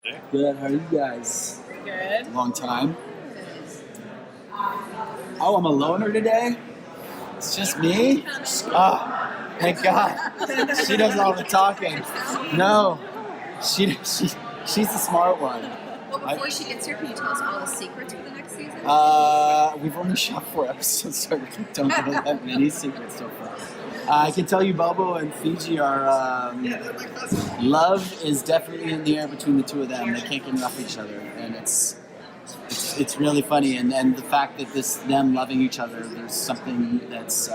Good. How are you guys? Good. Long time. Oh, I'm a loner today? It's just me? Oh, thank God. She does all the talking. No, she's the smart one. Well, before she gets here, can you tell us all the secrets for the next season? We've only shot 4 episodes, so we don't really have many secrets so far. I can tell you Bobo and Fiji are, love is definitely in the air between the two of them. They can't get enough of each other, and it's really funny. And the fact that them loving each other, there's something that's,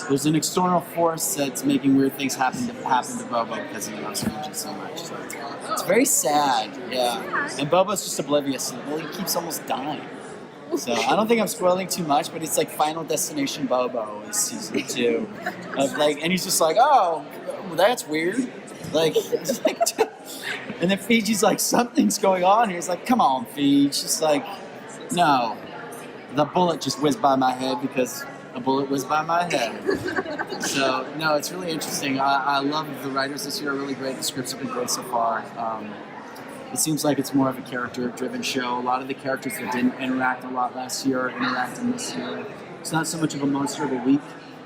there's an external force that's making weird things happen to Bobo because he loves Fiji so much. So it's very sad, yeah. And Bobo's just oblivious. Well, he keeps almost dying. So I don't think I'm spoiling too much, but it's like Final Destination Bobo is season 2, of and he's just like, oh, well, that's weird, and then Fiji's like, something's going on here. He's like, come on, Fiji. She's like, no, the bullet just whizzed by my head because a bullet whizzed by my head. So no, it's really interesting. I love the writers this year are really great. The scripts have been great so far. It seems like it's more of a character-driven show. A lot of the characters that didn't interact a lot last year are interacting this year. It's not so much of a Monster of the Week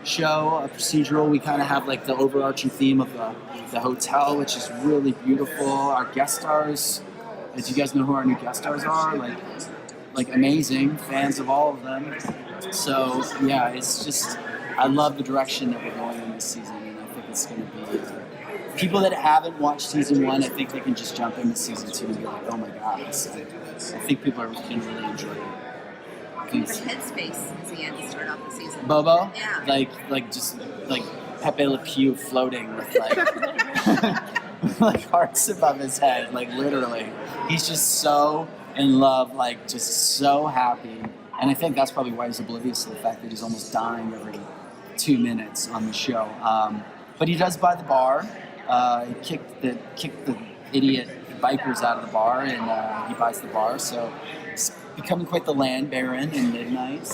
show, a procedural. We kind of have like the overarching theme of the hotel, which is really beautiful. Our guest stars, as you guys know who our new guest stars are, like amazing, fans of all of them. So yeah, it's just, I love the direction that we're going in this season, and I think it's going to be... people that haven't watched season 1, I think they can just jump into season 2 and be like, oh my god, I think people are going to really enjoy it. What headspace is he in to start off the season? Bobo? Yeah. Like Pepe Le Pew floating with like hearts above his head, like literally. He's just so in love, like just so happy. And I think that's probably why he's oblivious to the fact that he's almost dying every 2 minutes on the show. But he does buy the bar. He kicked the idiot bikers out of the bar, and he buys the bar. So it's becoming quite the land baron in Midnight,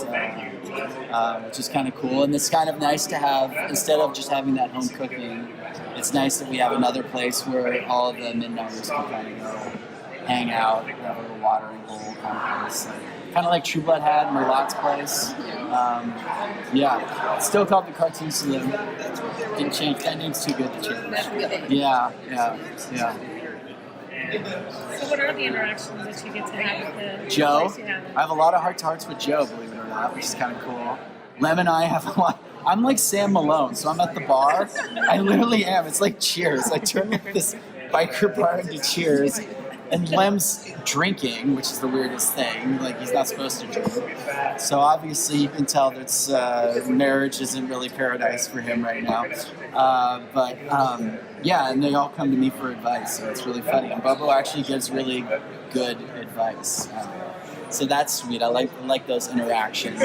which is kind of cool. And it's kind of nice to have, instead of just having that home cooking, it's nice that we have another place where all of the Midnighters can kind of go hang out, have a little watering hole kind of place. Kind of like True Blood had Merlot's place. Yeah, it's still called the Cartoon Saloon. Didn't change. That name's too good to change. Yeah. So what are the interactions that you get to have with the Joe? place you have? I have a lot of heart-to-hearts with Joe, believe it or not, which is kind of cool. Lem and I have a lot. I'm like Sam Malone, so I'm at the bar. I literally am. It's like Cheers. I turn this biker bar into Cheers. And Lem's drinking, which is the weirdest thing. Like, he's not supposed to drink. So obviously you can tell that marriage isn't really paradise for him right now. Yeah, and they all come to me for advice, so it's really funny. And Bobo actually gives really good advice. So that's sweet. I like those interactions.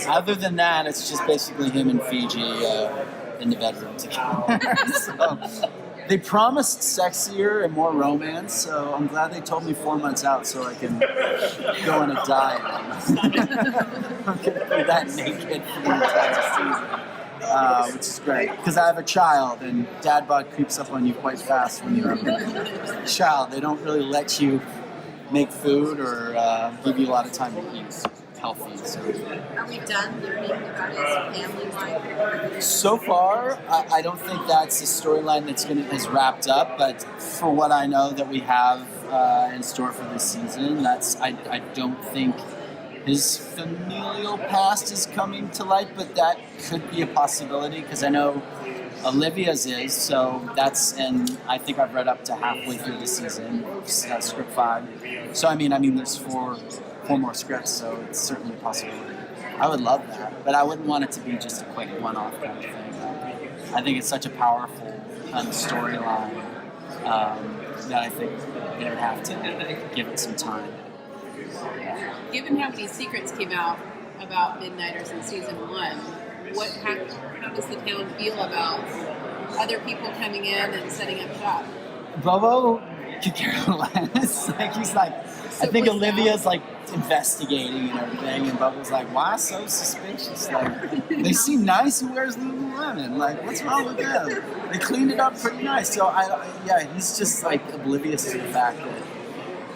Other than that, it's just basically him and Fiji in the bedroom together. So, they promised sexier and more romance, so I'm glad they told me 4 months out so I can go on a diet. I'm going to be that naked for the entire season, which is great. Because I have a child, and dad bod creeps up on you quite fast when you have a child. They don't really let you make food or give you a lot of time to eat healthy. So. Are we done learning about his family life? So far, I don't think that's a storyline that's wrapped up. But for what I know that we have in store for this season, I don't think his familial past is coming to light. But that could be a possibility because I know Olivia's is. So and I think I've read up to halfway through the season, script 5. So I mean, there's 4 more scripts, so it's certainly a possibility. I would love that, but I wouldn't want it to be just a quick one-off kind of thing. I think it's such a powerful kind of storyline that I think they would have to give it some time. Given how many secrets came out about Midnighters in season 1, how does the town feel about other people coming in and setting up shop? Bobo could care less. He's like, I think Olivia's like investigating and everything, and Bubba's like, why so suspicious? Like, they seem nice. Who wears Lululemon? Like, what's wrong with them? They cleaned it up pretty nice. So he's just like oblivious to the fact that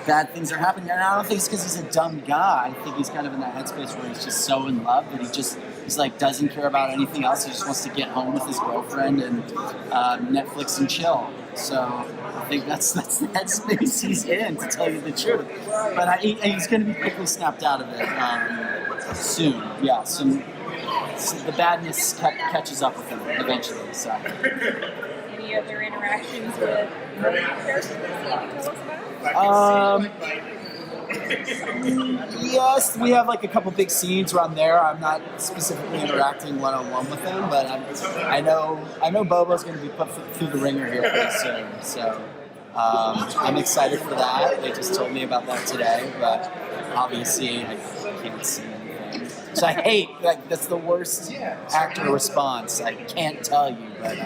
bad things are happening. And I don't think it's because he's a dumb guy. I think he's kind of in that headspace where he's just so in love that he's like doesn't care about anything else. He just wants to get home with his girlfriend and Netflix and chill. So I think that's the headspace he's in, to tell you the truth. But he's going to be quickly snapped out of it soon. Yeah, so the badness catches up with him eventually. So. Any other interactions with other characters that you can tell us about? Yes, we have like a couple big scenes around there. I'm not specifically interacting one-on-one with them, but I know Bobo's going to be put through the ringer here pretty soon. So I'm excited for that. They just told me about that today, but obviously I can't see anything. So I hate, like, that's the worst actor response. I can't tell you, but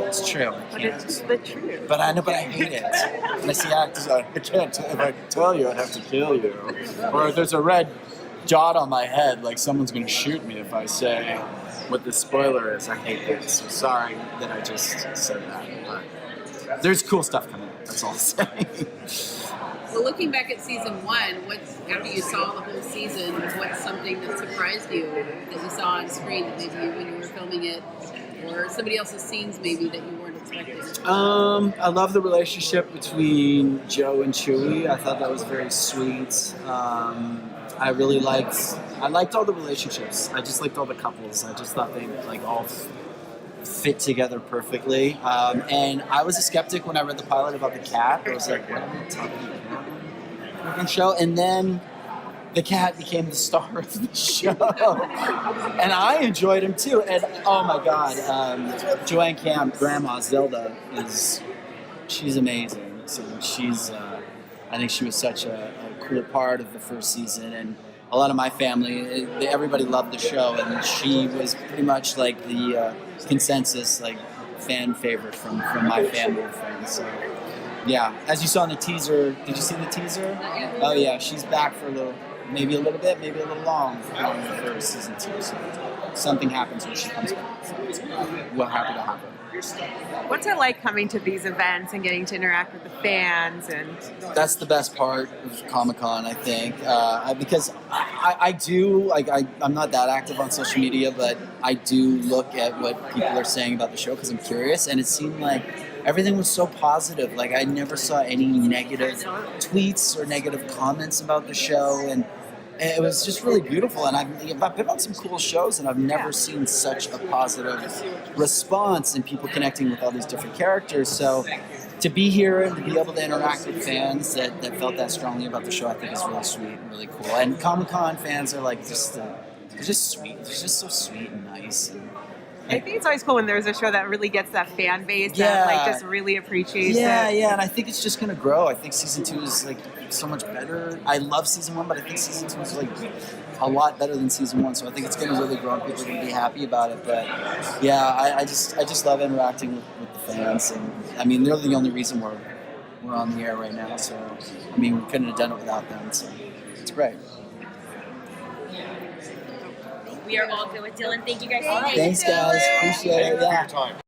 it's true. I can't. It's the truth. But I hate it. When I see actors, I can't. If I tell you, I'd have to kill you. Or if there's a red dot on my head, like someone's going to shoot me if I say what the spoiler is. I hate it. So sorry that I just said that. But there's cool stuff coming up. That's all I'm saying. Well, looking back at season 1, after you saw the whole season, what's something that surprised you that you saw on screen that maybe when you were filming it, or somebody else's scenes maybe that you weren't expecting? I love the relationship between Joe and Chewie. I thought that was very sweet. I liked all the relationships. I just liked all the couples. I just thought they like all fit together perfectly. And I was a skeptic when I read the pilot about the cat. I was like, what am I talking about? Show, and then the cat became the star of the show, and I enjoyed him too. And oh my God, Joanne Camp, Grandma Zelda, she's amazing. So I think she was such a cool part of the first season, and a lot of my family, everybody loved the show, and she was pretty much like the consensus like fan favorite from my family and friends. So. Yeah, as you saw in the teaser, did you see the teaser? Oh yeah, she's back for maybe a little bit, maybe a little long for season 2. So something happens when she comes back. So we're happy to have her. What's it like coming to these events and getting to interact with the fans? And that's the best part of Comic-Con, I think, because I do like I'm not that active on social media, but I do look at what people are saying about the show because I'm curious, and it seemed like everything was so positive. Like I never saw any negative tweets or negative comments about the show, and it was just really beautiful. And I've been on some cool shows, and I've never seen such a positive response and people connecting with all these different characters. So to be here and to be able to interact with fans that felt that strongly about the show, I think is really sweet and really cool. And Comic-Con fans are like they're just sweet. They're just so sweet and nice. And I think it's always cool when there's a show that really gets that fan base that like just really appreciates it. Yeah, and I think it's just gonna grow. I think season 2 is like so much better. I love season 1, but I think season 2 is like a lot better than season 1. So I think it's gonna really grow and people are gonna be happy about it. But yeah, I just love interacting with the fans, and I mean they're the only reason we're on the air right now. So I mean we couldn't have done it without them. So it's great. We are all good with Dylan. Thank you guys. Thanks guys, appreciate it. Yeah.